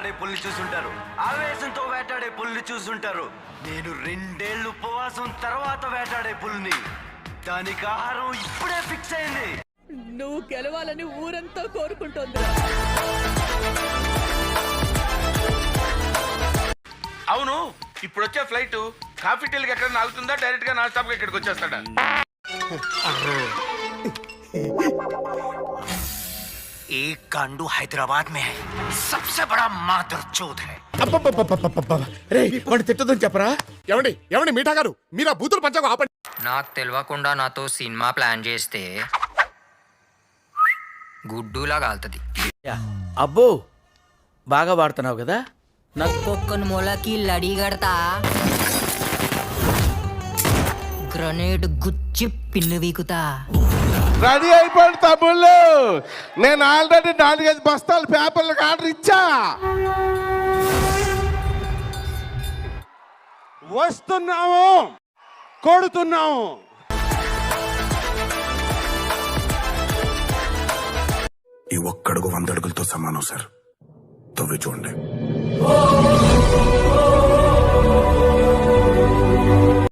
వేటాడే పుల్లి చూసుంటారు, ఆవేశంతో వేటాడే పుల్లి చూసుంటారు. నేను 2 ఏళ్ళు ఉపవాసం తర్వాత వేటాడే పుల్ని. దానికి ఆహారం ఇప్పుడే ఫిక్స్ అయింది. నువ్వు గెలవాలని ఊరంతా కోరుకుంటోంది. అవును, ఇప్పుడు వచ్చే ఫ్లైట్ కాఫీ టీలకి ఎక్కడ ఆగుతుందా, డైరెక్ట్ గా నాన్ స్టాప్ గా ఇక్కడికి వచ్చేస్తాడా? एक गांडू हैदराबाद में है, सबसे बड़ा मादरचोद है. రే వాడిని తిట్టదని చెప్పరా? ఏమండి ఏమండి మీఠా గారు, మీరు ఆ బూతులు పంచకు ఆపండి. నాకు తెలియకుండా నాతో సినిమా ప్లాన్ చేస్తే గుడ్డులా కాలుతుంది. అబ్బో బాగా వాడుతున్నావు కదా. ఒక్కొక్కని మొలకి లడి కడతా, గ్రనేడ్ గుచ్చి పిన్ను వీకుతా. రెడీ అయిపోయింది తమ్ముళ్ళు, నేను ఆల్రెడీ 4-5 బస్తాలు పేపర్లకు ఆర్డర్ ఇచ్చా. వస్తున్నాము, కొడుతున్నాము. ఈ ఒక్కడుగు 100 అడుగులతో సమానం సార్. తవ్వి చూడండి.